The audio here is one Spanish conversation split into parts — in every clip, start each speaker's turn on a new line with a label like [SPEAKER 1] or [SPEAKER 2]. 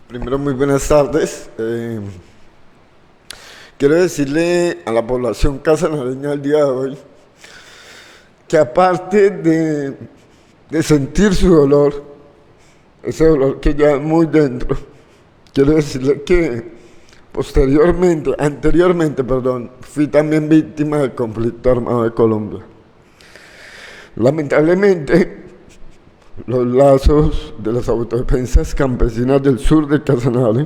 [SPEAKER 1] Primero, muy buenas tardes. Quiero decirle a la población casanareña el día de hoy que aparte de sentir su dolor, ese dolor que ya es muy dentro, quiero decirle que anteriormente, fui también víctima del conflicto armado de Colombia. Lamentablemente, los lazos de las autodefensas campesinas del sur de Casanare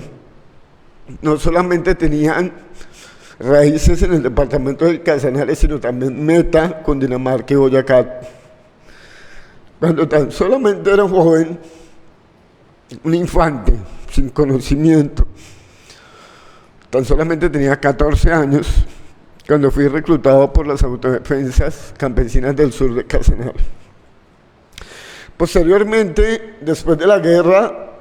[SPEAKER 1] no solamente tenían raíces en el departamento del Casanare, sino también Meta, Cundinamarca y Boyacá. Cuando tan solamente era un joven, un infante, sin conocimiento, tan solamente tenía 14 años, cuando fui reclutado por las autodefensas campesinas del sur de Casanare. Posteriormente, después de la guerra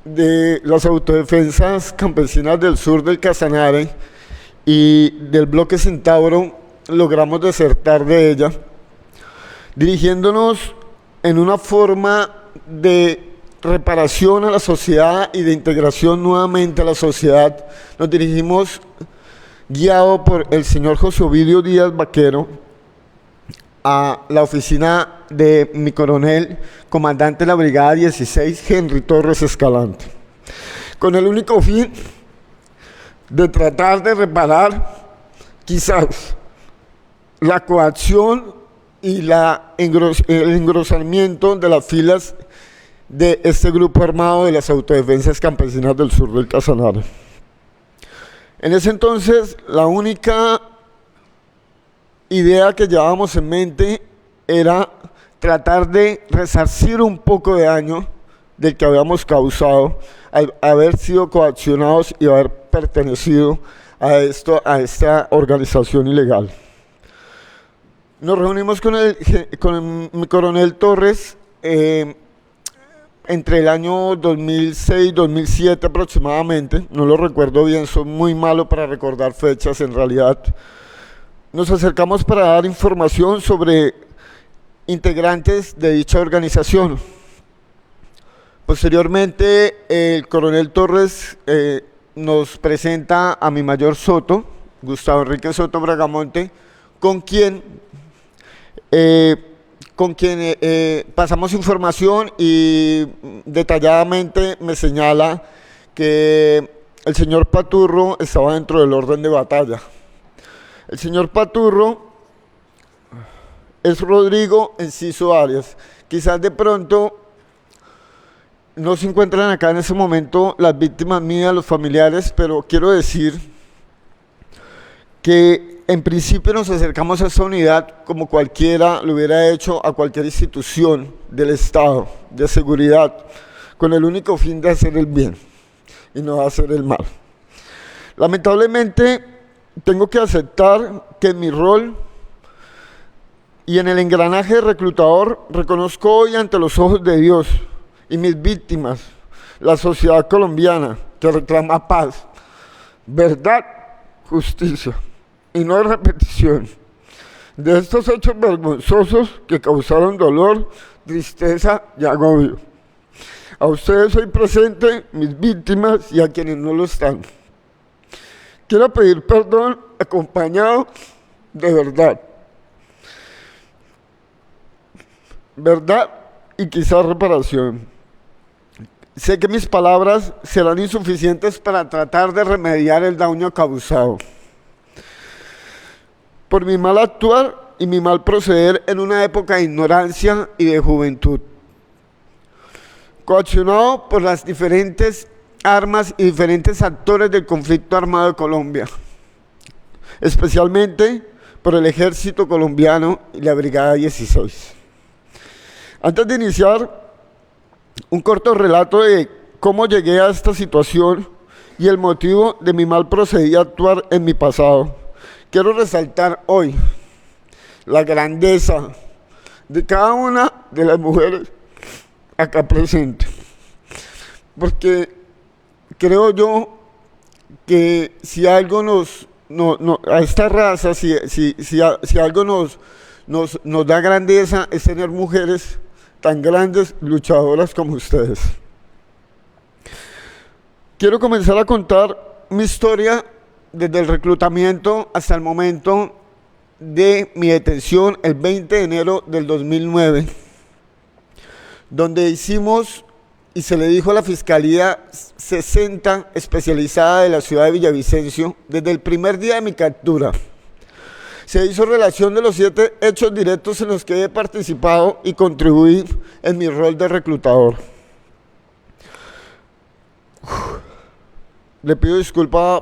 [SPEAKER 1] de las autodefensas campesinas del sur del Casanare y del bloque Centauro, logramos desertar de ella, dirigiéndonos en una forma de reparación a la sociedad y de integración nuevamente a la sociedad. Nos dirigimos guiado por el señor José Ovidio Díaz Vaquero a la oficina de mi coronel, comandante de la Brigada 16, Henry Torres Escalante, con el único fin de tratar de reparar quizás la coacción y el engrosamiento de las filas de este grupo armado de las autodefensas campesinas del sur del Casanare. En ese entonces, la única idea que llevábamos en mente era tratar de resarcir un poco de daño del que habíamos causado al haber sido coaccionados y haber pertenecido a esta organización ilegal. Nos reunimos con mi coronel Torres entre el año 2006-2007 aproximadamente, no lo recuerdo bien, soy muy malo para recordar fechas en realidad. Nos acercamos para dar información sobre integrantes de dicha organización. Posteriormente, el coronel Torres nos presenta a mi mayor Soto, Gustavo Enrique Soto Bragamonte, con quien pasamos información y detalladamente me señala que el señor Paturro estaba dentro del orden de batalla. El señor Paturro es Rodrigo Enciso Arias. Quizás de pronto no se encuentran acá en ese momento las víctimas mías, los familiares, pero quiero decir que en principio nos acercamos a esta unidad como cualquiera lo hubiera hecho a cualquier institución del Estado, de seguridad, con el único fin de hacer el bien y no hacer el mal. Lamentablemente, tengo que aceptar que en mi rol y en el engranaje de reclutador reconozco hoy ante los ojos de Dios y mis víctimas, la sociedad colombiana que reclama paz, verdad, justicia y no repetición de estos hechos vergonzosos que causaron dolor, tristeza y agobio. A ustedes hoy presente, mis víctimas y a quienes no lo están. Quiero pedir perdón acompañado de verdad. Verdad y quizás reparación. Sé que mis palabras serán insuficientes para tratar de remediar el daño causado por mi mal actuar y mi mal proceder en una época de ignorancia y de juventud, coaccionado por las diferentes armas y diferentes actores del conflicto armado de Colombia, especialmente por el ejército colombiano y la Brigada 16. Antes de iniciar, un corto relato de cómo llegué a esta situación y el motivo de mi mal proceder y actuar en mi pasado. Quiero resaltar hoy la grandeza de cada una de las mujeres acá presentes, porque creo yo que si algo a esta raza, si algo nos da grandeza es tener mujeres tan grandes luchadoras como ustedes. Quiero comenzar a contar mi historia desde el reclutamiento hasta el momento de mi detención el 20 de enero del 2009, donde hicimos y se le dijo a la Fiscalía 60 especializada de la ciudad de Villavicencio desde el primer día de mi captura. Se hizo relación de los 7 hechos directos en los que he participado y contribuí en mi rol de reclutador. Le pido disculpas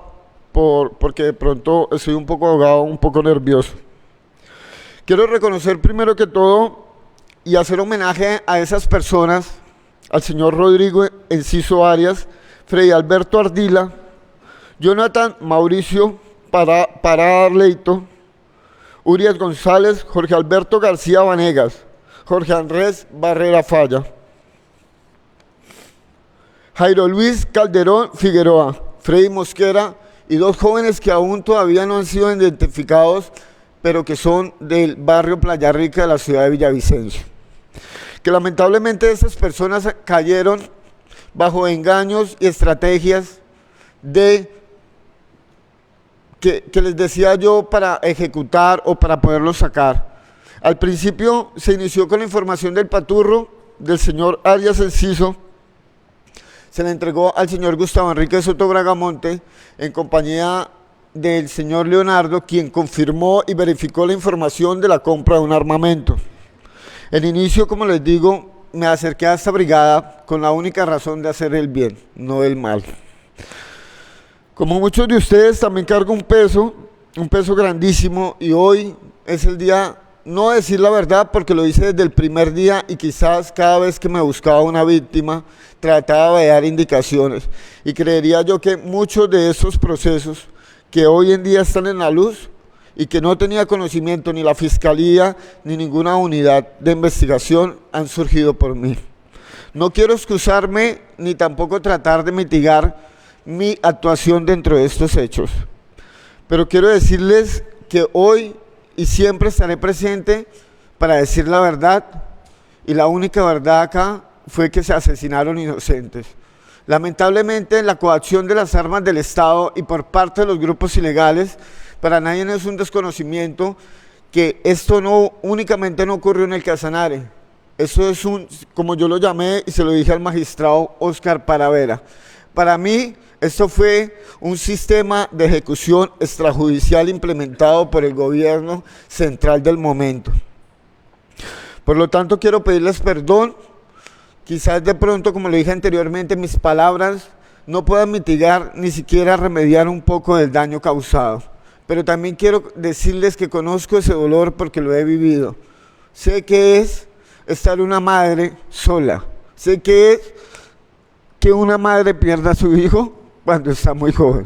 [SPEAKER 1] porque de pronto estoy un poco ahogado, un poco nervioso. Quiero reconocer primero que todo y hacer homenaje a esas personas, al señor Rodrigo Enciso Arias, Freddy Alberto Ardila, Jonathan Mauricio Parada Leito, Urias González, Jorge Alberto García Vanegas, Jorge Andrés Barrera Falla, Jairo Luis Calderón Figueroa, Freddy Mosquera y 2 jóvenes que aún todavía no han sido identificados, pero que son del barrio Playa Rica de la ciudad de Villavicencio. Que lamentablemente esas personas cayeron bajo engaños y estrategias que les decía yo para ejecutar o para poderlos sacar. Al principio se inició con la información del paturro del señor Arias Enciso. Se le entregó al señor Gustavo Enrique Soto Bragamonte en compañía del señor Leonardo, quien confirmó y verificó la información de la compra de un armamento. En inicio, como les digo, me acerqué a esta brigada con la única razón de hacer el bien, no el mal. Como muchos de ustedes, también cargo un peso grandísimo, y hoy es el día, no decir la verdad, porque lo hice desde el primer día y quizás cada vez que me buscaba una víctima, trataba de dar indicaciones. Y creería yo que muchos de esos procesos que hoy en día están en la luz y que no tenía conocimiento ni la Fiscalía ni ninguna unidad de investigación han surgido por mí. No quiero excusarme ni tampoco tratar de mitigar mi actuación dentro de estos hechos, pero quiero decirles que hoy y siempre estaré presente para decir la verdad, y la única verdad acá fue que se asesinaron inocentes. Lamentablemente, la coacción de las armas del Estado y por parte de los grupos ilegales, para nadie no es un desconocimiento que esto no únicamente no ocurrió en el Casanare. Eso es como yo lo llamé y se lo dije al magistrado Oscar Paravera. Para mí, esto fue un sistema de ejecución extrajudicial implementado por el gobierno central del momento. Por lo tanto, quiero pedirles perdón. Quizás de pronto, como lo dije anteriormente, mis palabras no puedan mitigar ni siquiera remediar un poco del daño causado. Pero también quiero decirles que conozco ese dolor porque lo he vivido. Sé que es estar una madre sola. Sé que es que una madre pierda a su hijo cuando está muy joven.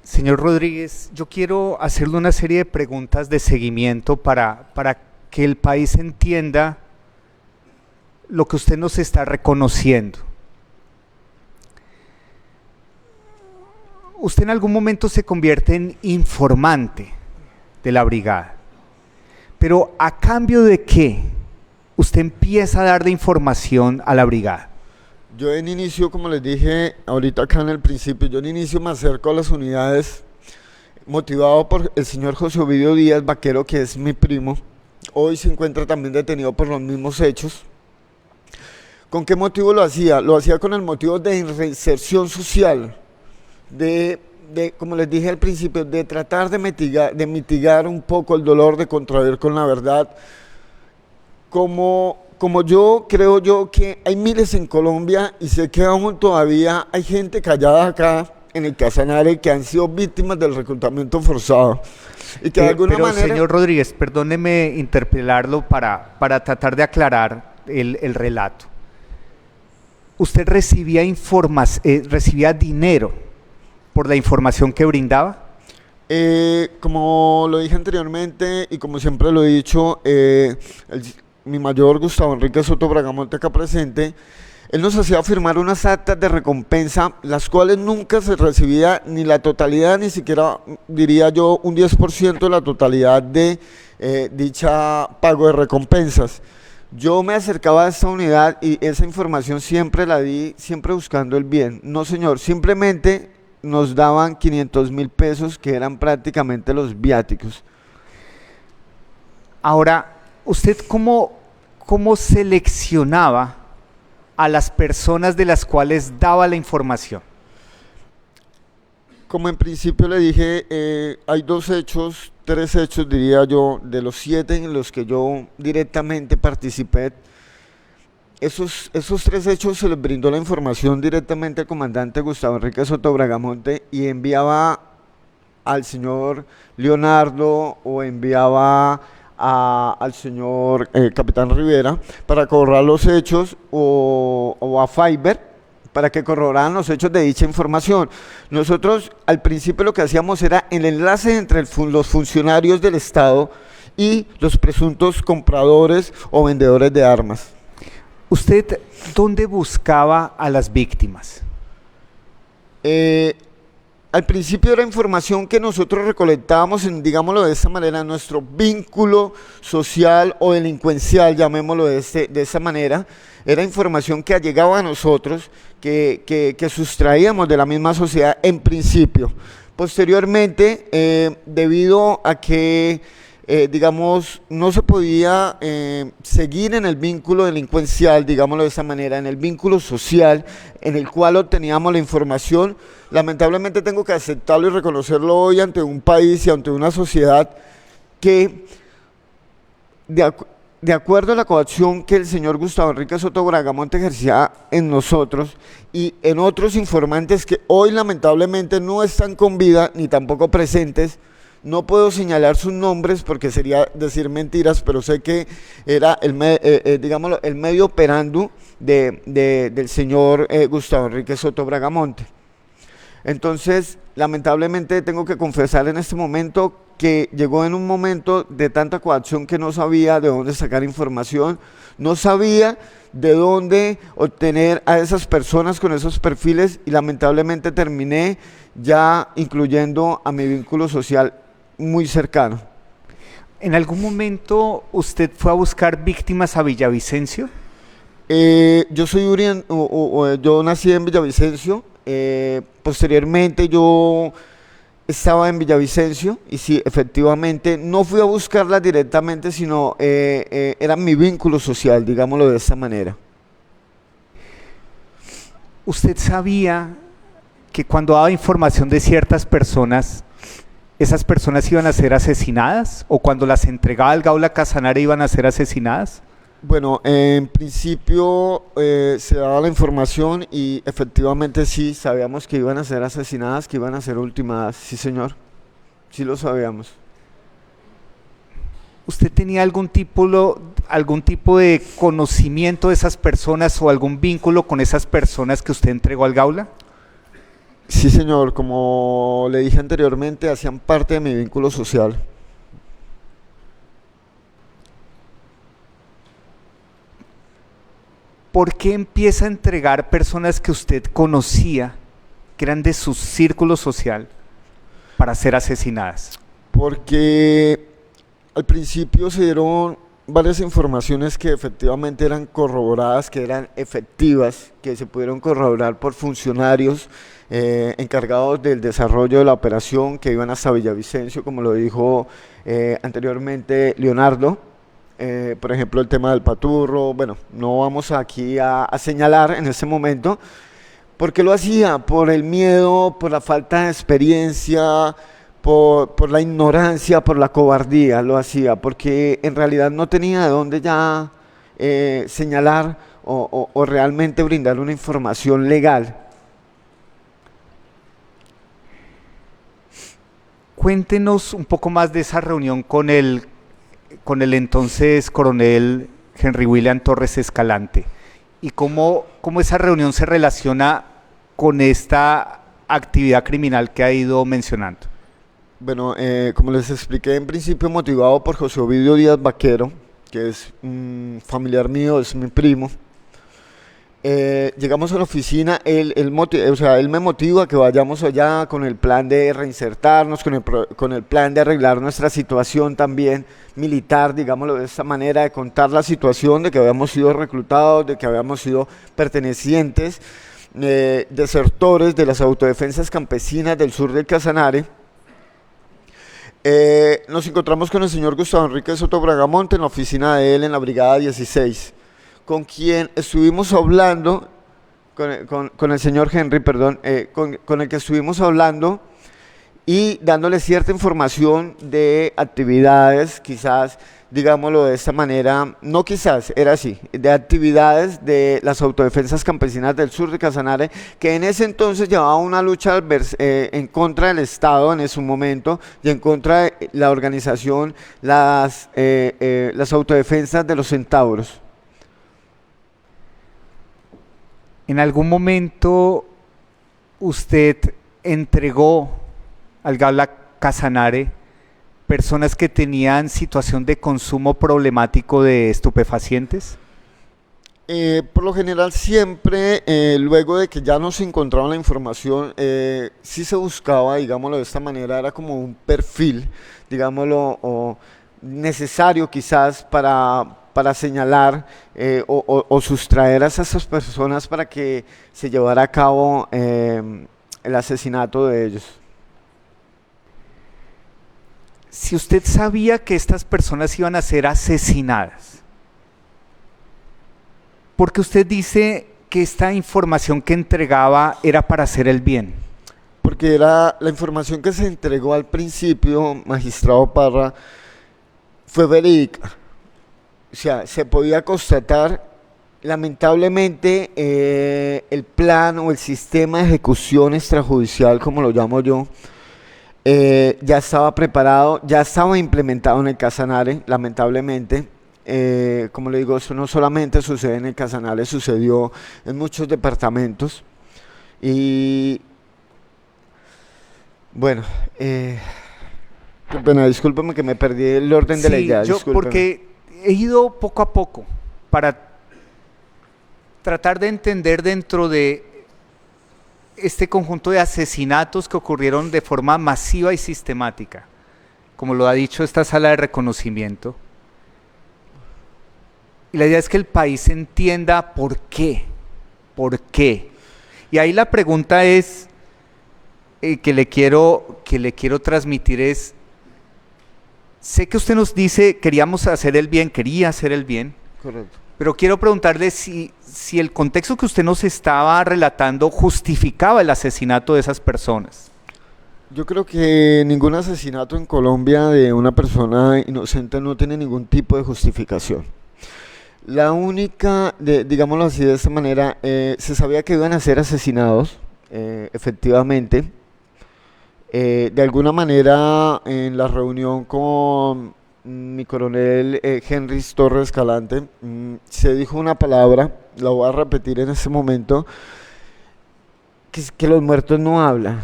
[SPEAKER 2] Señor Rodríguez, yo quiero hacerle una serie de preguntas de seguimiento para que el país entienda lo que usted nos está reconociendo. Usted en algún momento se convierte en informante de la brigada, pero ¿a cambio de qué usted empieza a darle información a la brigada?
[SPEAKER 1] Yo en inicio, como les dije ahorita acá en el principio, yo en inicio me acerco a las unidades motivado por el señor José Ovidio Díaz Vaquero, que es mi primo. Hoy se encuentra también detenido por los mismos hechos. ¿Con qué motivo lo hacía? Lo hacía con el motivo de reinserción social, como les dije al principio, de tratar de mitigar un poco el dolor de contraer con la verdad. Como yo creo yo que hay miles en Colombia y sé que aún todavía hay gente callada acá en el Casanare que han sido víctimas del reclutamiento forzado. Y que de alguna manera...
[SPEAKER 2] Señor Rodríguez, perdóneme interpelarlo para tratar de aclarar el relato. ¿Usted recibía dinero por la información que brindaba?
[SPEAKER 1] Como lo dije anteriormente y como siempre lo he dicho, mi mayor Gustavo Enrique Soto Bragamonte acá presente, él nos hacía firmar unas actas de recompensa, las cuales nunca se recibía ni la totalidad, ni siquiera diría yo un 10% de la totalidad de dicha pago de recompensas. Yo me acercaba a esta unidad y esa información siempre la di, siempre buscando el bien. No, señor, simplemente nos daban 500.000 pesos que eran prácticamente los viáticos.
[SPEAKER 2] Ahora, ¿usted cómo seleccionaba a las personas de las cuales daba la información?
[SPEAKER 1] Como en principio le dije, hay 3 hechos, diría yo, de los 7 en los que yo directamente participé. Esos 3 hechos se les brindó la información directamente al comandante Gustavo Enrique Soto Bragamonte y enviaba al señor Leonardo o enviaba al señor capitán Rivera para corroborar los hechos o a Fiverr para que corroboraran los hechos de dicha información. Nosotros al principio lo que hacíamos era el enlace entre los funcionarios del Estado y los presuntos compradores o vendedores de armas.
[SPEAKER 2] ¿Usted dónde buscaba a las víctimas?
[SPEAKER 1] Al principio era información que nosotros recolectábamos digámoslo de esta manera, nuestro vínculo social o delincuencial, llamémoslo de esa manera. Era información que llegaba a nosotros, que sustraíamos de la misma sociedad en principio. Posteriormente, debido a que, digamos, no se podía seguir en el vínculo delincuencial, digámoslo de esa manera, en el vínculo social en el cual obteníamos la información, lamentablemente tengo que aceptarlo y reconocerlo hoy ante un país y ante una sociedad que, de acuerdo a la coacción que el señor Gustavo Enrique Soto Bragamonte ejercía en nosotros y en otros informantes que hoy lamentablemente no están con vida ni tampoco presentes, no puedo señalar sus nombres porque sería decir mentiras, pero sé que era digámoslo, el medio operando del señor Gustavo Enrique Soto Bragamonte. Entonces, lamentablemente tengo que confesar en este momento que llegó en un momento de tanta coacción que no sabía de dónde sacar información, no sabía de dónde obtener a esas personas con esos perfiles y lamentablemente terminé ya incluyendo a mi vínculo social muy cercano.
[SPEAKER 2] ¿En algún momento usted fue a buscar víctimas a Villavicencio?
[SPEAKER 1] Yo soy yo nací en Villavicencio, posteriormente yo estaba en Villavicencio y sí, efectivamente, no fui a buscarla directamente, sino era mi vínculo social, digámoslo de esta manera.
[SPEAKER 2] ¿Usted sabía que cuando daba información de ciertas personas, esas personas iban a ser asesinadas? ¿O cuando las entregaba al Gaula Casanare iban a ser asesinadas?
[SPEAKER 1] Bueno, en principio se daba la información y efectivamente sí, sabíamos que iban a ser asesinadas, que iban a ser ultimadas, sí señor, sí lo sabíamos.
[SPEAKER 2] ¿Usted tenía algún tipo de conocimiento de esas personas o algún vínculo con esas personas que usted entregó al Gaula?
[SPEAKER 1] Sí señor, como le dije anteriormente, hacían parte de mi vínculo social.
[SPEAKER 2] ¿Por qué empieza a entregar personas que usted conocía, que eran de su círculo social, para ser asesinadas?
[SPEAKER 1] Porque al principio se dieron varias informaciones que efectivamente eran corroboradas, que eran efectivas, que se pudieron corroborar por funcionarios encargados del desarrollo de la operación, que iban hasta Villavicencio, como lo dijo anteriormente Leonardo. Por ejemplo, el tema del paturro, bueno, no vamos aquí a señalar en este momento, porque lo hacía por el miedo, por la falta de experiencia, por la ignorancia, por la cobardía, lo hacía, porque en realidad no tenía de dónde ya señalar o realmente brindar una información legal.
[SPEAKER 2] Cuéntenos un poco más de esa reunión con el entonces coronel Henry William Torres Escalante y cómo esa reunión se relaciona con esta actividad criminal que ha ido mencionando.
[SPEAKER 1] Bueno, como les expliqué en principio, motivado por José Ovidio Díaz Vaquero, que es un familiar mío, es mi primo, Llegamos a la oficina, o sea, él me motiva a que vayamos allá con el plan de reinsertarnos, con el plan de arreglar nuestra situación también militar, digámoslo de esta manera, de contar la situación de que habíamos sido reclutados, de que habíamos sido pertenecientes, desertores de las autodefensas campesinas del sur del Casanare. Nos encontramos con el señor Gustavo Enrique Soto Bragamonte en la oficina de él en la Brigada 16, con quien estuvimos hablando, con el señor Henry, perdón, con el que estuvimos hablando y dándole cierta información de actividades, quizás, digámoslo de esta manera, no quizás, era así, de actividades de las autodefensas campesinas del sur de Casanare, que en ese entonces llevaba una lucha en contra del Estado en ese momento y en contra de la organización, las autodefensas de los centauros.
[SPEAKER 2] ¿En algún momento usted entregó al Gabla Casanare personas que tenían situación de consumo problemático de estupefacientes?
[SPEAKER 1] Por lo general siempre, luego de que ya nos encontraban la información, sí se buscaba, digámoslo de esta manera, era como un perfil, digámoslo, necesario quizás para señalar o sustraer a esas personas para que se llevara a cabo el asesinato de ellos.
[SPEAKER 2] Si usted sabía que estas personas iban a ser asesinadas, ¿por qué usted dice que esta información que entregaba era para hacer el bien?
[SPEAKER 1] Porque era la información que se entregó al principio, magistrado Parra, fue verídica. O sea, se podía constatar, lamentablemente, el plan o el sistema de ejecución extrajudicial, como lo llamo yo, ya estaba preparado, ya estaba implementado en el Casanare, lamentablemente. Como le digo, eso no solamente sucede en el Casanare, sucedió en muchos departamentos. Y bueno, qué pena, discúlpeme que me perdí el orden de la idea.
[SPEAKER 2] Yo porque he ido poco a poco para tratar de entender dentro de este conjunto de asesinatos que ocurrieron de forma masiva y sistemática, como lo ha dicho esta sala de reconocimiento. Y la idea es que el país entienda por qué. Y ahí la pregunta es, que le quiero transmitir es, sé que usted nos dice, quería hacer el bien.
[SPEAKER 1] Correcto.
[SPEAKER 2] Pero quiero preguntarle si el contexto que usted nos estaba relatando justificaba el asesinato de esas personas.
[SPEAKER 1] Yo creo que ningún asesinato en Colombia de una persona inocente no tiene ningún tipo de justificación. La única, digámoslo así de esta manera, se sabía que iban a ser asesinados, efectivamente. De alguna manera, en la reunión con mi coronel Henry Torres Escalante, se dijo una palabra, la voy a repetir en este momento, que los muertos no hablan.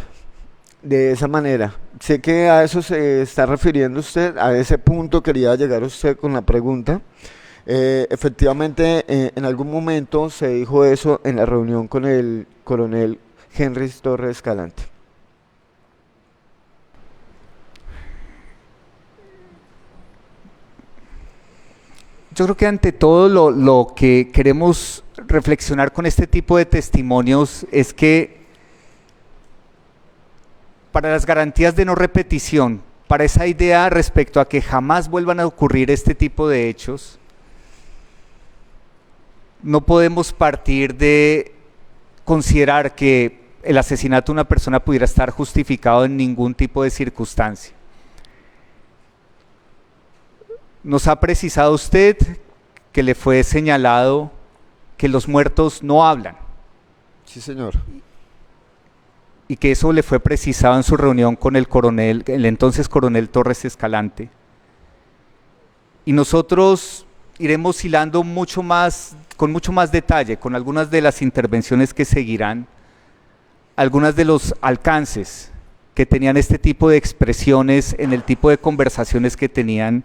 [SPEAKER 1] De esa manera. Sé que a eso se está refiriendo usted, a ese punto quería llegar usted con la pregunta. Efectivamente, en algún momento se dijo eso en la reunión con el coronel Henry Torres Escalante.
[SPEAKER 2] Yo creo que ante todo lo que queremos reflexionar con este tipo de testimonios es que para las garantías de no repetición, para esa idea respecto a que jamás vuelvan a ocurrir este tipo de hechos, no podemos partir de considerar que el asesinato de una persona pudiera estar justificado en ningún tipo de circunstancia. Nos ha precisado usted que le fue señalado que los muertos no hablan.
[SPEAKER 1] Sí, señor.
[SPEAKER 2] Y que eso le fue precisado en su reunión con el entonces coronel Torres Escalante. Y nosotros iremos hilando con mucho más detalle, con algunas de las intervenciones que seguirán, algunas de los alcances que tenían este tipo de expresiones en el tipo de conversaciones que tenían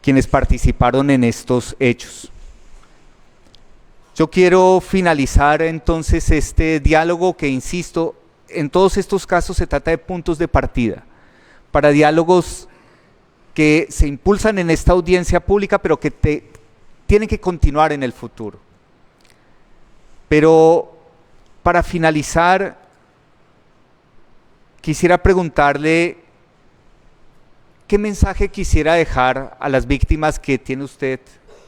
[SPEAKER 2] quienes participaron en estos hechos. Yo quiero finalizar entonces este diálogo que, insisto, en todos estos casos se trata de puntos de partida para diálogos que se impulsan en esta audiencia pública, pero que tienen que continuar en el futuro. Pero para finalizar, quisiera preguntarle qué mensaje quisiera dejar a las víctimas que tiene usted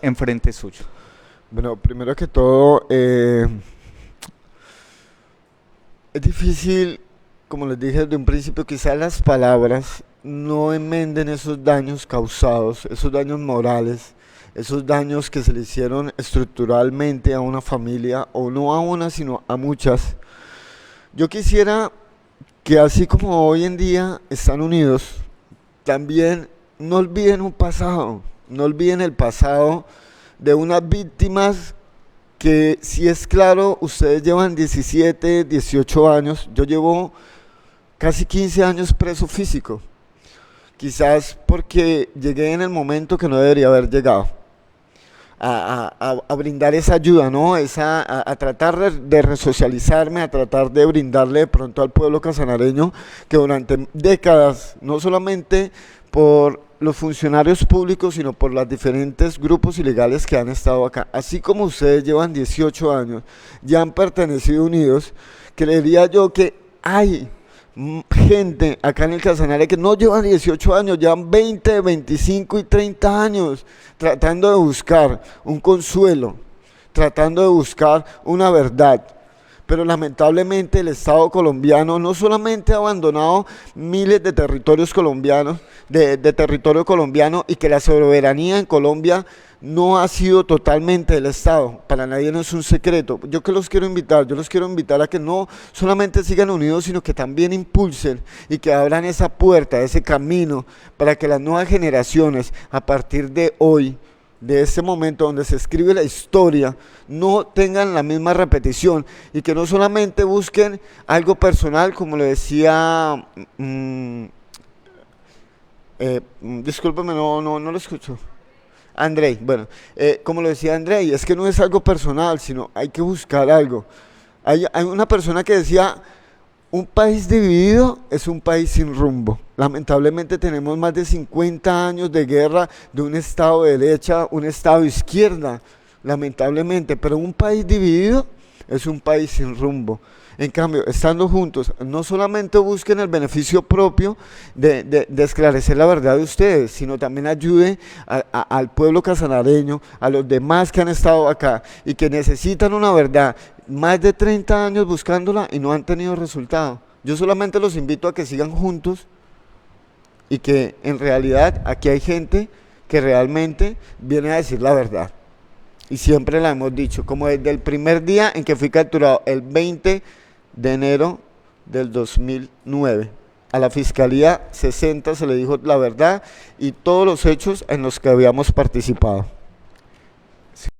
[SPEAKER 2] enfrente suyo.
[SPEAKER 1] Bueno, primero que todo, es difícil, como les dije desde un principio, quizás las palabras no enmenden esos daños causados, esos daños morales, esos daños que se le hicieron estructuralmente a una familia, o no a una, sino a muchas. Yo quisiera que así como hoy en día están unidos, también no olviden un pasado, no olviden el pasado de unas víctimas que, si es claro, ustedes llevan 17, 18 años, yo llevo casi 15 años preso físico, quizás porque llegué en el momento que no debería haber llegado, a brindar esa ayuda, ¿no? A tratar de resocializarme, a tratar de brindarle de pronto al pueblo casanareño, que durante décadas, no solamente por los funcionarios públicos, sino por los diferentes grupos ilegales que han estado acá, así como ustedes llevan 18 años, ya han pertenecido unidos, creería yo que hay gente acá en el Casanare que no llevan 18 años, llevan 20, 25 y 30 años tratando de buscar un consuelo, tratando de buscar una verdad. Pero lamentablemente el Estado colombiano no solamente ha abandonado miles de territorios colombianos, de territorio colombiano, y que la soberanía en Colombia no ha sido totalmente del Estado. Para nadie no es un secreto. Yo los quiero invitar a que no solamente sigan unidos, sino que también impulsen y que abran esa puerta, ese camino, para que las nuevas generaciones, a partir de hoy, de este momento donde se escribe la historia, no tengan la misma repetición, y que no solamente busquen algo personal, como le decía, discúlpeme, no lo escucho. Andrei, bueno, como lo decía Andrei, es que no es algo personal, sino hay que buscar algo. Hay una persona que decía: un país dividido es un país sin rumbo. Lamentablemente tenemos más de 50 años de guerra, de un Estado de derecha, un Estado de izquierda, lamentablemente, pero un país dividido es un país sin rumbo. En cambio, estando juntos, no solamente busquen el beneficio propio de esclarecer la verdad de ustedes, sino también ayude al pueblo casanareño, a los demás que han estado acá y que necesitan una verdad, más de 30 años buscándola y no han tenido resultado. Yo solamente los invito a que sigan juntos, y que en realidad aquí hay gente que realmente viene a decir la verdad. Y siempre la hemos dicho, como desde el primer día en que fui capturado, el 20 de enero del 2009. A la Fiscalía 60 se le dijo la verdad y todos los hechos en los que habíamos participado.